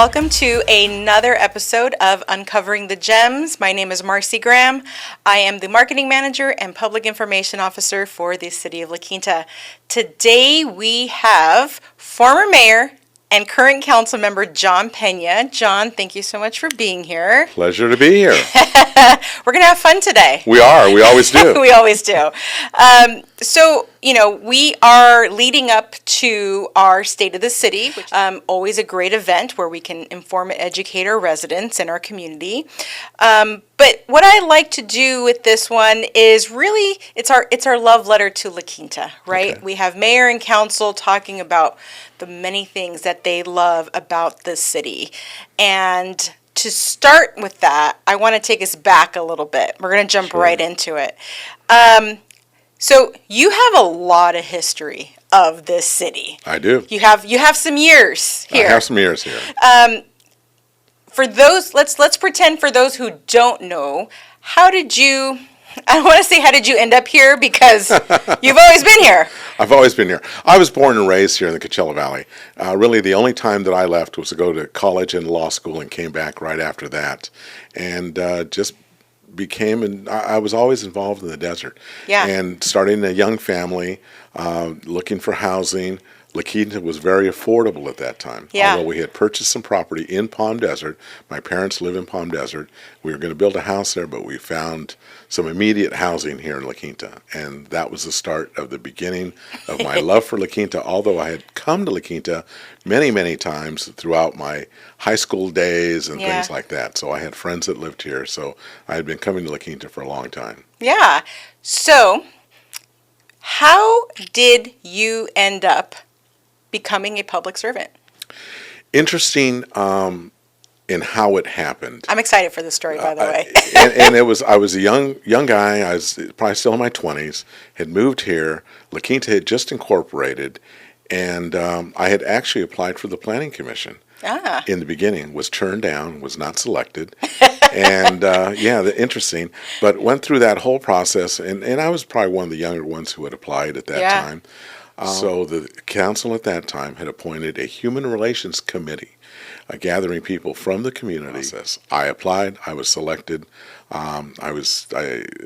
welcome to another episode of Uncovering the Gems. My name is Marcy Graham. I am the Marketing Manager and Public Information Officer for the City of La Quinta. Today we have former Mayor and current council member John Peña. John, thank you so much for being here. Pleasure to be here. We're going to have fun today. We are. We always do. We always do. We are leading up to our State of the City, which is always a great event where we can inform and educate our residents in our community. But what I like to do with this one is really, it's our love letter to La Quinta, right? Okay. We have mayor and council talking about the many things that they love about the city. And to start with that, I want to take us back a little bit. We're going to jump right into it. So you have a lot of history of this city. I do. You have some years here. I have some years here. For those, let's pretend for those who don't know, how did you end up here, because you've always been here. I've always been here. I was born and raised here in the Coachella Valley. Really, the only time that I left was to go to college and law school, and came back right after that. And I was always involved in the desert. Yeah. And starting a young family, looking for housing. La Quinta was very affordable at that time. Yeah. Although we had purchased some property in Palm Desert. My parents live in Palm Desert. We were going to build a house there, but we found some immediate housing here in La Quinta. And that was the start of the beginning of my love for La Quinta, although I had come to La Quinta many, many times throughout my high school days and things like that. So I had friends that lived here. So I had been coming to La Quinta for a long time. Yeah. So how did you end up becoming a public servant? Interesting in how it happened. I'm excited for this story, by the way. I was a young guy. I was probably still in my 20s. Had moved here. La Quinta had just incorporated, and I had actually applied for the Planning Commission. In the beginning, was turned down, was not selected, and interesting. But went through that whole process, and I was probably one of the younger ones who had applied at that time. So the council at that time had appointed a human relations committee, gathering people from the community. I applied. I was selected. I was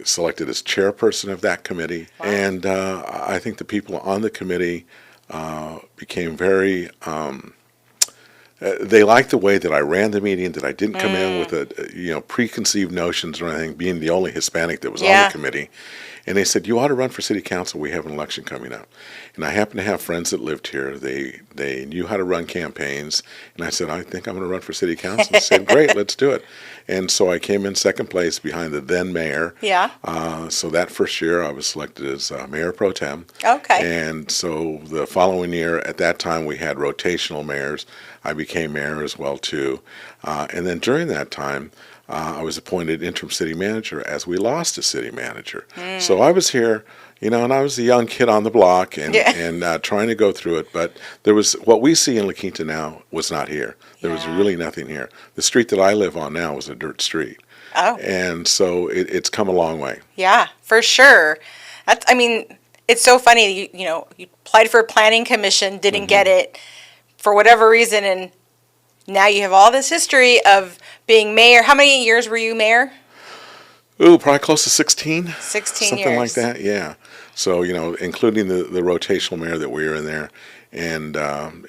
selected as chairperson of that committee. Wow. And I think the people on the committee became very... they liked the way that I ran the meeting, that I didn't come in with preconceived notions or anything, being the only Hispanic that was on the committee. And they said, you ought to run for city council. We have an election coming up. And I happened to have friends that lived here. They knew how to run campaigns. And I said, I think I'm going to run for city council. They said, great, let's do it. And so I came in second place behind the then mayor. Yeah. So that first year I was selected as mayor pro tem. Okay. And so the following year, at that time, we had rotational mayors. I became mayor as well, too. And then during that time, I was appointed interim city manager as we lost a city manager. So I was here, and I was a young kid on the block and trying to go through it. But there was, what we see in La Quinta now was not here. There was really nothing here. The street that I live on now is a dirt street. Oh. And so it's come a long way. Yeah, for sure. It's so funny. You applied for a planning commission, didn't get it for whatever reason, and now you have all this history of being mayor. How many years were you mayor? Ooh, probably close to 16. 16 Something years. like that, yeah. So, including the rotational mayor that we were in there. And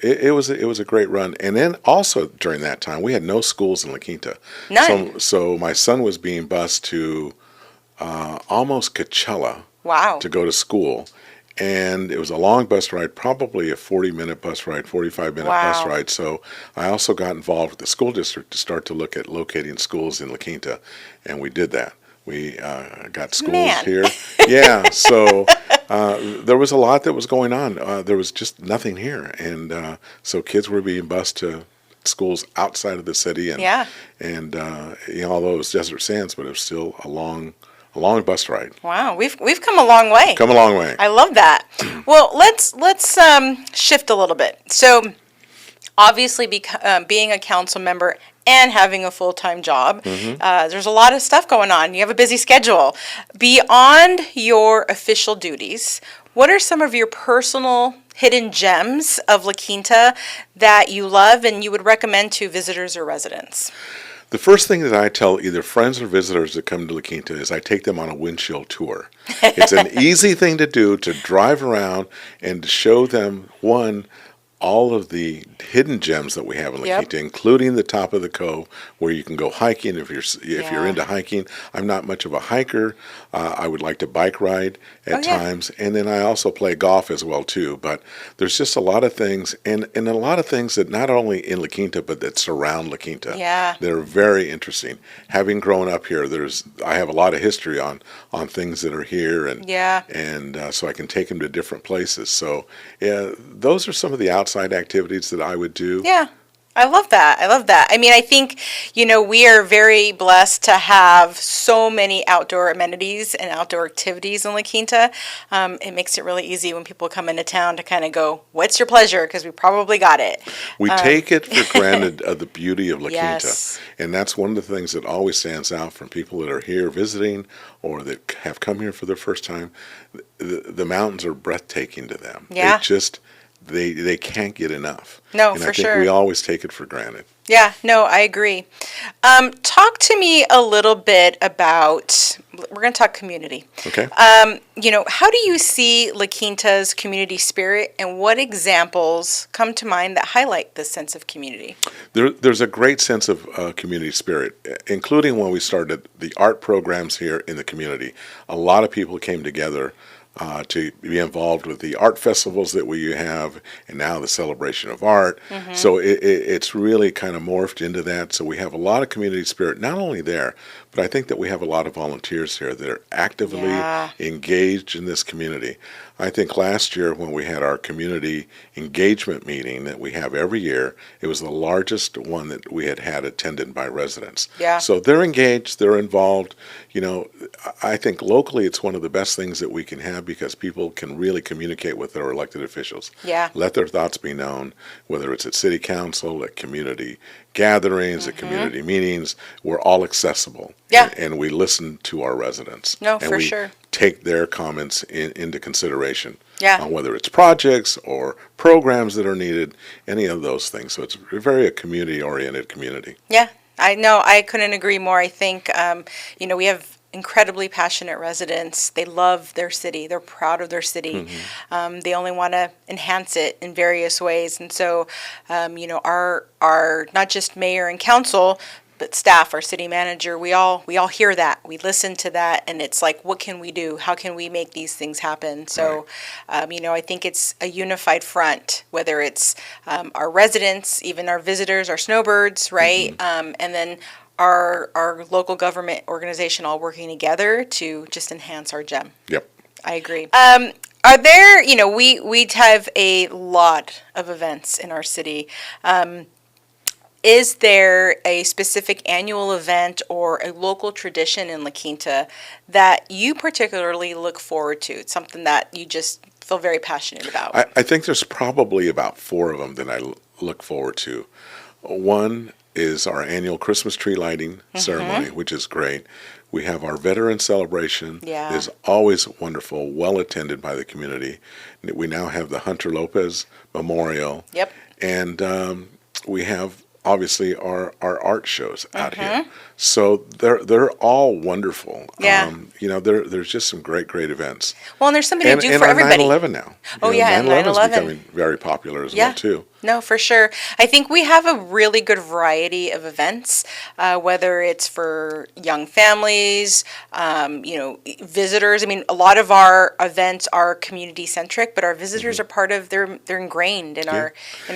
it was a great run. And then also during that time, we had no schools in La Quinta. None. So my son was being bused to almost Coachella. Wow. To go to school. And it was a long bus ride, probably a 40-minute bus ride, 45-minute bus ride. So I also got involved with the school district to start to look at locating schools in La Quinta, and we did that. We got schools here. Yeah, so there was a lot that was going on. There was just nothing here. And so kids were being bused to schools outside of the city. And although it was desert sands, but it was still a long bus ride. Wow, we've come a long way. Come a long way. I love that. Well, let's shift a little bit. So, obviously, being a council member and having a full-time job, there's a lot of stuff going on. You have a busy schedule. Beyond your official duties, what are some of your personal hidden gems of La Quinta that you love and you would recommend to visitors or residents? The first thing that I tell either friends or visitors that come to La Quinta is I take them on a windshield tour. It's an easy thing to do, to drive around and to show them, one, all of the hidden gems that we have in La Yep. Quinta, including the top of the cove where you can go hiking if you're Yeah. into hiking. I'm not much of a hiker. I would like to bike ride at yeah. times, and then I also play golf as well too. But there's just a lot of things, and a lot of things that not only in La Quinta but that surround La Quinta. Yeah. That are very interesting. Having grown up here, I have a lot of history on things that are here, and Yeah. so I can take them to different places. So yeah, those are some of the outside activities that I would do. Yeah. I love that. I love that. I mean, I think, we are very blessed to have so many outdoor amenities and outdoor activities in La Quinta. It makes it really easy when people come into town to kind of go, what's your pleasure? Because we probably got it. We take it for granted the beauty of La Yes. Quinta, and that's one of the things that always stands out from people that are here visiting or that have come here for the first time. The mountains are breathtaking to them. Yeah. They can't get enough. No, and for I think sure. we always take it for granted. Yeah, no, I agree. Talk to me a little bit about, we're going to talk community. Okay. How do you see La Quinta's community spirit and what examples come to mind that highlight this sense of community? There's a great sense of community spirit, including when we started the art programs here in the community. A lot of people came together to be involved with the art festivals that we have, and now the celebration of art. Mm-hmm. So it's really kind of morphed into that. So we have a lot of community spirit, not only there, but I think that we have a lot of volunteers here that are actively Yeah. engaged in this community. I think last year when we had our community engagement meeting that we have every year, it was the largest one that we had attended by residents. Yeah. So they're engaged, they're involved. I think locally it's one of the best things that we can have because people can really communicate with their elected officials. Yeah. Let their thoughts be known, whether it's at city council, at community gatherings, at community meetings. We're all accessible. Yeah. And we listen to our residents. No, and for we sure. take their comments into consideration. Yeah. On whether it's projects or programs that are needed, any of those things. So it's very a community-oriented community. Yeah, I know. I couldn't agree more. I think, we have incredibly passionate residents. They love their city. They're proud of their city. They only want to enhance it in various ways. And so, our not just mayor and council, but staff, our city manager, we all hear that. We listen to that, and it's like, what can we do? How can we make these things happen? So, I think it's a unified front, whether it's our residents, even our visitors, our snowbirds, right? And then our local government organization all working together to just enhance our gem. Yep. I agree. Are there, we have a lot of events in our city. Is there a specific annual event or a local tradition in La Quinta that you particularly look forward to? It's something that you just feel very passionate about. I think there's probably about 4 of them that I look forward to. One is our annual Christmas tree lighting ceremony, which is great. We have our veteran celebration. Yeah. It's always wonderful, well attended by the community. We now have the Hunter Lopez Memorial. Yep. And we have obviously our art shows out here. So they're all wonderful. Yeah. There's just some great events. Well, and there's something to do for and everybody. 9/11 now. Oh, yeah, and 9/11 is 9/11. becoming very popular as Yeah. well too. No, for sure. I think we have a really good variety of events, whether it's for young families, visitors. I mean, a lot of our events are community centric, but our visitors are part of. They're ingrained in our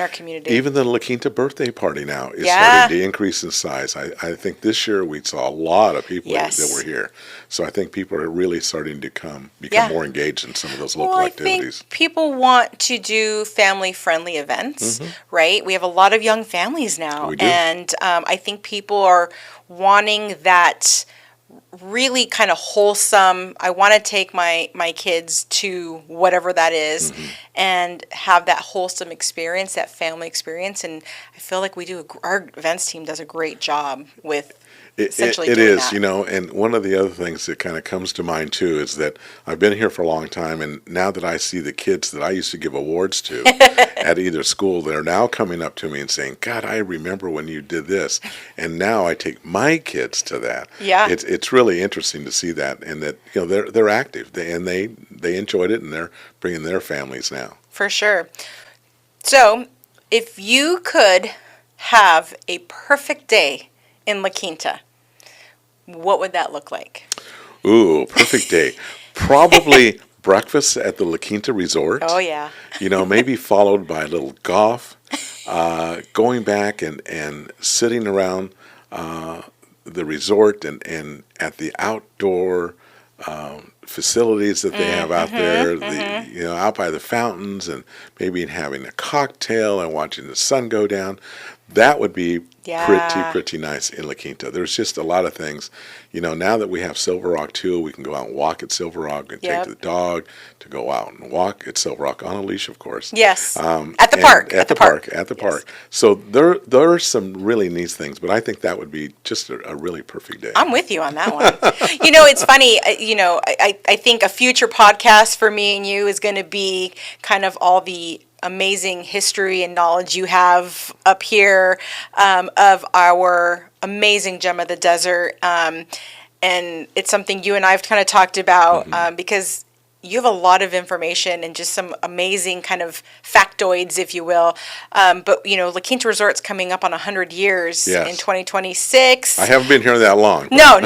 community. Even the La Quinta birthday party now is Yeah. starting to increase in size. I think this year we saw a lot of people Yes. that were here. So I think people are really starting to become Yeah. more engaged in some of those local Well, I activities. think people want to do family-friendly events, right? We have a lot of young families now, We do. and I think people are wanting that really kind of wholesome. I want to take my kids to whatever that is, and have that wholesome experience, that family experience. And I feel like our events team does a great job with essentially It doing is, that. you know, and one of the other things that kind of comes to mind too is that I've been here for a long time, and now that I see the kids that I used to give awards to at either school, they're now coming up to me and saying, "God, I remember when you did this," and now I take my kids to that. Yeah. It's really interesting to see that, and that they're active, they enjoyed it, and they're bringing their families now. For sure. So, if you could have a perfect day in La Quinta, what would that look like? Ooh, perfect day. Probably breakfast at the La Quinta Resort. Oh, yeah. Maybe followed by a little golf, going back and sitting around the resort and at the outdoor facilities that they have out there, out by the fountains, and maybe having a cocktail and watching the sun go down. That would be Yeah. pretty nice in La Quinta. There's just a lot of things. Now that we have Silver Rock too, we can go out and walk at Silver Rock and Yep. take the dog to go out and walk at Silver Rock on a leash, of course. Yes. At the And park. At the park. At the park. So there are some really neat things, but I think that would be just a really perfect day. I'm with you on that one. It's funny. I think a future podcast for me and you is going to be kind of all the amazing history and knowledge you have up here of our amazing gem of the desert. And it's something you and I have kind of talked about because you have a lot of information and just some amazing kind of factoids, if you will. But La Quinta Resort's coming up on 100 years Yes. in 2026. I haven't been here that long. No.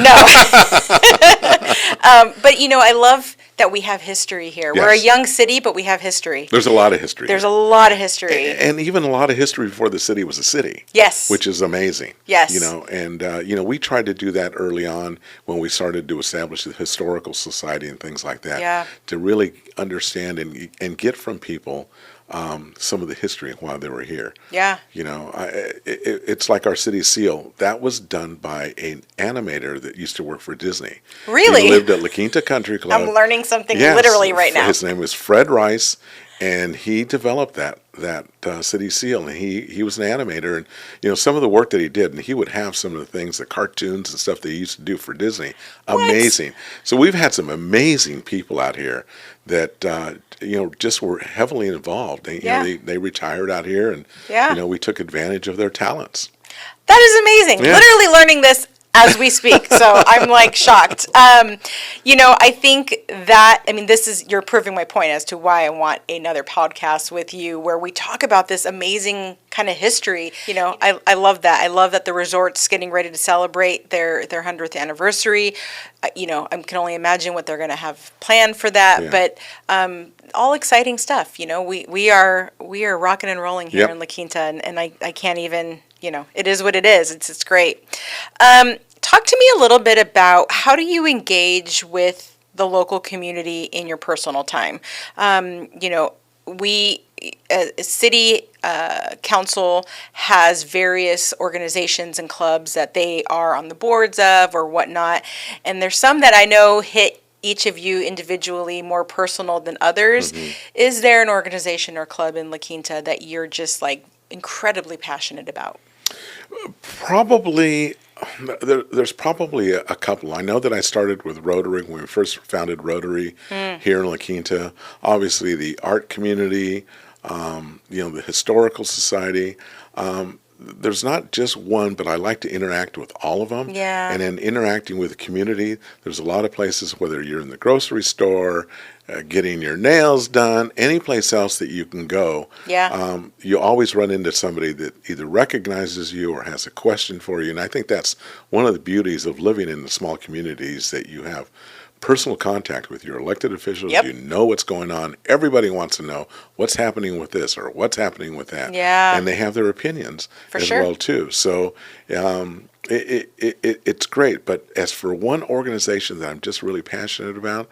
But I love that we have history here. We're a Yes. young city, but we have history. There's a lot of history. There's a here. lot of history. And even a lot of history before the city was a city. Yes. Which is amazing. Yes. We tried to do that early on when we started to establish the historical society and things like that. Yeah. To really understand and get from people some of the history and why they were here. Yeah. It's like our city seal. That was done by an animator that used to work for Disney. Really? He lived at La Quinta Country Club. I'm learning something Yes, literally right now. His name was Fred Rice, and he developed that city seal. And he was an animator, and some of the work that he did, and he would have some of the things, the cartoons and stuff they used to do for Disney. Amazing. So we've had some amazing people out here that just were heavily involved. They retired out here, and we took advantage of their talents. That is amazing. Yeah. Literally learning this as we speak. So I'm like shocked. I think that, you're proving my point as to why I want another podcast with you where we talk about this amazing kind of history. I love that. I love that the resort's getting ready to celebrate their 100th anniversary. I can only imagine what they're going to have planned for that. Yeah. But all exciting stuff. We are rocking and rolling here Yep. in La Quinta, and I can't even, it is what it is. It's great. Talk to me a little bit about how do you engage with the local community in your personal time? We, city council has various organizations and clubs that they are on the boards of or whatnot, and there's some that I know hit each of you individually more personal than others. Mm-hmm. Is there an organization or club in La Quinta that you're just like incredibly passionate about? Probably, there's probably a couple. I know that I started with Rotary when we first founded Rotary here in La Quinta. Obviously, the art community, the historical society. There's not just one, but I like to interact with all of them. Yeah. And in interacting with the community, there's a lot of places, whether you're in the grocery store, getting your nails done, any place else that you can go. Yeah. You always run into somebody that either recognizes you or has a question for you. And I think that's one of the beauties of living in the small communities, that you have personal contact with your elected officials. Yep. You know what's going on. Everybody wants to know what's happening with this or what's happening with that. Yeah. And they have their opinions For as sure. well too. So it's great. But as for one organization that I'm just really passionate about,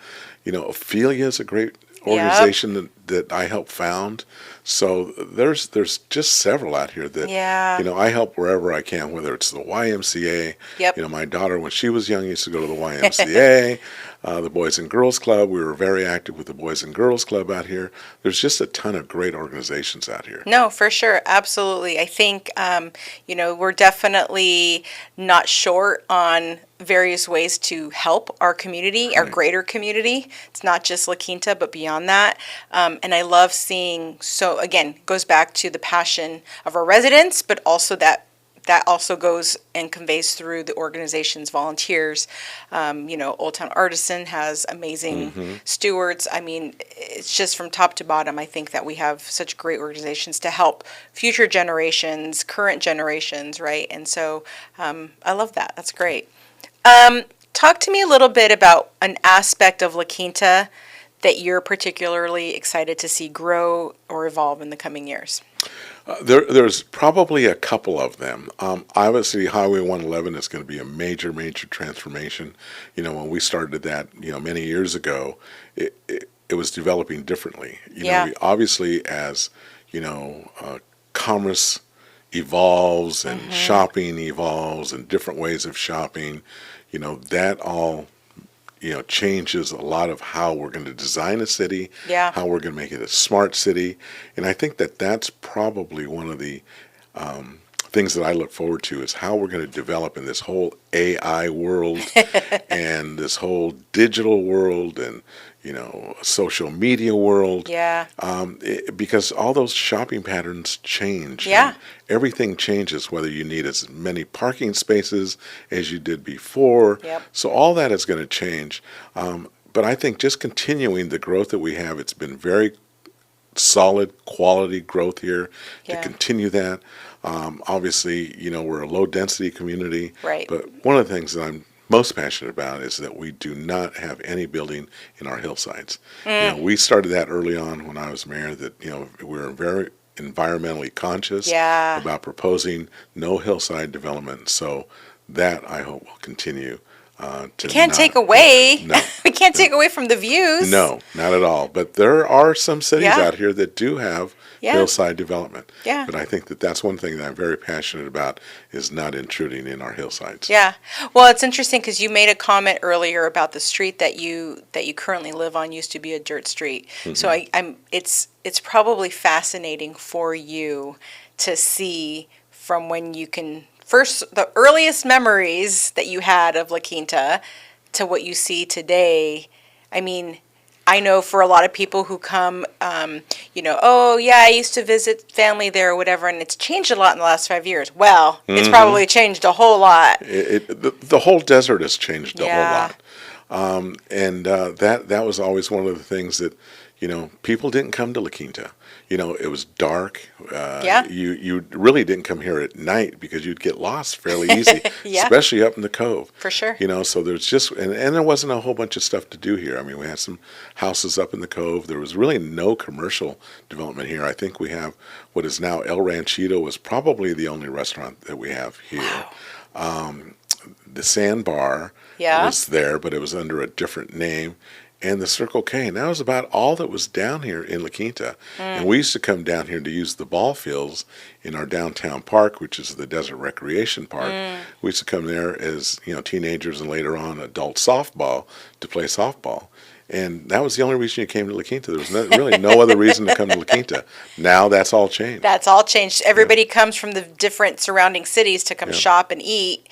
Ophelia is a great organization that I helped found. So there's just several out here that I help wherever I can, whether it's the YMCA. Yep. My daughter, when she was young, used to go to the YMCA. the Boys and Girls Club. We were very active with the Boys and Girls Club out here. There's just a ton of great organizations out here. No, for sure. Absolutely. I think, we're definitely not short on various ways to help our community, our greater community. It's not just La Quinta, but beyond that. And I love seeing, so again, goes back to the passion of our residents, but also that also goes and conveys through the organization's volunteers. Old Town Artisan has amazing stewards. I mean, it's just from top to bottom. I think that we have such great organizations to help future generations, current generations, right? And so I love that. That's great. Talk to me a little bit about an aspect of La Quinta that you're particularly excited to see grow or evolve in the coming years. There's probably a couple of them. Obviously, Highway 111 is going to be a major, major transformation. When we started that, many years ago, it was developing differently. Obviously, as commerce evolves and shopping evolves and different ways of shopping, that all changes a lot of how we're going to design a city, how we're going to make it a smart city. And I think that that's probably one of the things that I look forward to is how we're going to develop in this whole AI world and this whole digital world and, social media world. Because all those shopping patterns change. And everything changes, whether you need as many parking spaces as you did before. So all that is going to change. But I think just continuing the growth that we have, it's been very solid quality growth here to continue that. Obviously, we're a low density community. But one of the things that I'm most passionate about is that we do not have any building in our hillsides. We started that early on when I was mayor, that we're very environmentally conscious about proposing no hillside development. So that I hope will continue. We can't take away. We can't take away from the views. No, not at all. But there are some cities out here that do have hillside development. But I think that that's one thing that I'm very passionate about is not intruding in our hillsides. Well, it's interesting because you made a comment earlier about the street that you currently live on used to be a dirt street. So it's probably fascinating for you to see from when you can first the earliest memories that you had of La Quinta to what you see today. I mean, I know for a lot of people who come, I used to visit family there or whatever, and it's changed a lot in the last 5 years. Well, it's probably changed a whole lot. The whole desert has changed a whole lot. That was always one of the things that, people didn't come to La Quinta. It was dark. You really didn't come here at night because you'd get lost fairly easy, especially up in the cove. For sure. So there's just, and there wasn't a whole bunch of stuff to do here. I mean, we had some houses up in the cove. There was really no commercial development here. I think we have what is now El Ranchito was probably the only restaurant that we have here. Wow. The Sandbar was there, but it was under a different name. And the Circle K. And that was about all that was down here in La Quinta. And we used to come down here to use the ball fields in our downtown park, which is the Desert Recreation Park. We used to come there as teenagers and later on adult softball to play softball. And that was the only reason you came to La Quinta. There was really no other reason to come to La Quinta. Now that's all changed. That's all changed. Everybody comes from the different surrounding cities to come shop and eat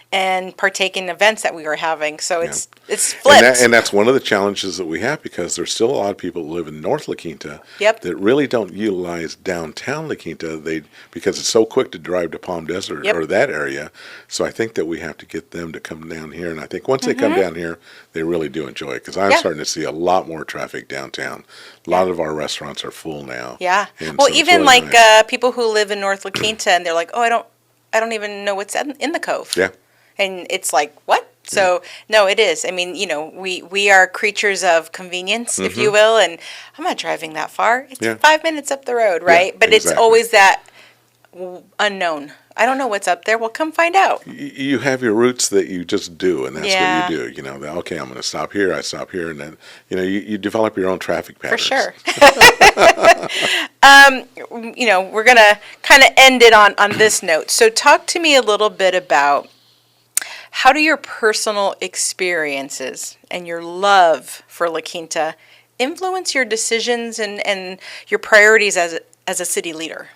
and partake in events that we were having. So it's flipped. And that's one of the challenges that we have because there's still a lot of people who live in North La Quinta that really don't utilize downtown La Quinta because it's so quick to drive to Palm Desert or that area. So I think that we have to get them to come down here. And I think once they come down here, they really do enjoy it because I'm starting to see a lot more traffic downtown. A lot of our restaurants are full now. And well, so even really nice. People who live in North La Quinta and they're like, oh, I don't even know what's in the cove. And it's like, what? So, no, it is. I mean, we are creatures of convenience, if you will, and I'm not driving that far. It's 5 minutes up the road, right? But it's always that unknown. I don't know what's up there. Well, come find out. You have your routes that you just do, and that's what you do. Okay, I'm going to stop here, I stop here, and then, you develop your own traffic patterns. For sure. We're going to kind of end it on this note. So talk to me a little bit about how do your personal experiences and your love for La Quinta influence your decisions and your priorities as a city leader?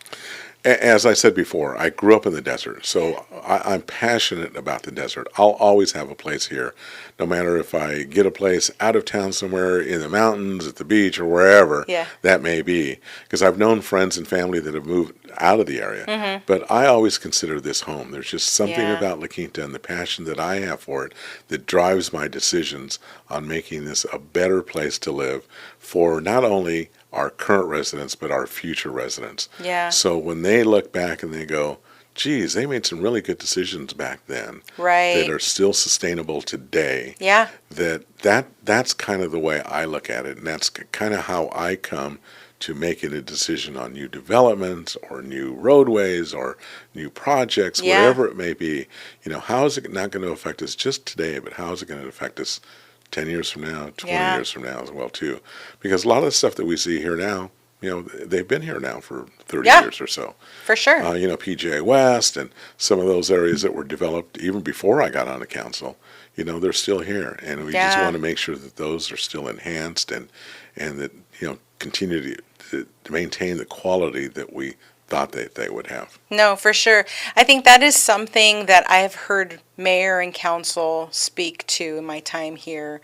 As I said before, I grew up in the desert, so I'm passionate about the desert. I'll always have a place here, no matter if I get a place out of town somewhere in the mountains, at the beach, or wherever that may be. Because I've known friends and family that have moved out of the area, but I always consider this home. There's just something about La Quinta and the passion that I have for it that drives my decisions on making this a better place to live for not only our current residents, but our future residents. Yeah. So when they look back and they go, geez, they made some really good decisions back then Right. that are still sustainable today. Yeah. That's kind of the way I look at it, and that's kind of how I come to making a decision on new developments or new roadways or new projects, whatever it may be. You know, how is it not going to affect us just today, but how is it going to affect us 10 years from now, 20 years from now as well, too? Because a lot of the stuff that we see here now, you know, they've been here now for 30 years or so. For sure. You know, PJ West and some of those areas that were developed even before I got on the council, you know, they're still here. And we just want to make sure that those are still enhanced and that, you know, continue to maintain the quality that we thought that they would have. No, for sure. I think that is something that I have heard mayor and council speak to in my time here.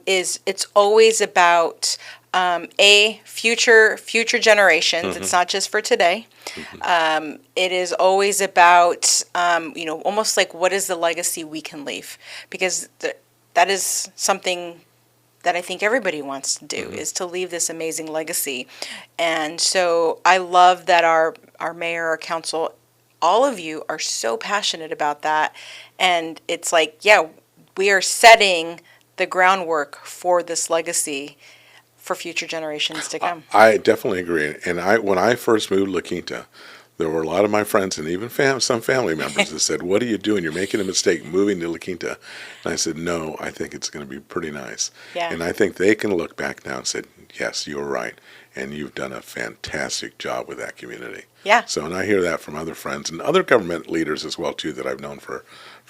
Is it's always about future generations. It's not just for today. It is always about you know, almost like what is the legacy we can leave, because that is something that I think everybody wants to do, is to leave this amazing legacy. And so I love that our mayor, our council, all of you are so passionate about that. And it's like, yeah, we are setting the groundwork for this legacy for future generations to come. I definitely agree. And when I first moved to La Quinta, there were a lot of my friends and even some family members that said, what are you doing? You're making a mistake moving to La Quinta. And I said, no, I think it's going to be pretty nice. Yeah. And I think they can look back now and say, yes, you were right. And you've done a fantastic job with that community. Yeah. So, and I hear that from other friends and other government leaders as well, too, that I've known for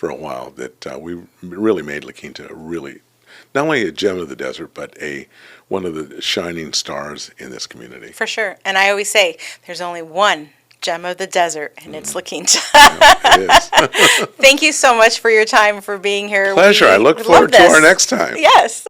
a while, that we really made La Quinta really not only a gem of the desert, but one of the shining stars in this community. For sure. And I always say, there's only one gem of the desert, and it's La Quinta. It is. Thank you so much for your time, for being here. Pleasure. I look forward to our next time. Yes.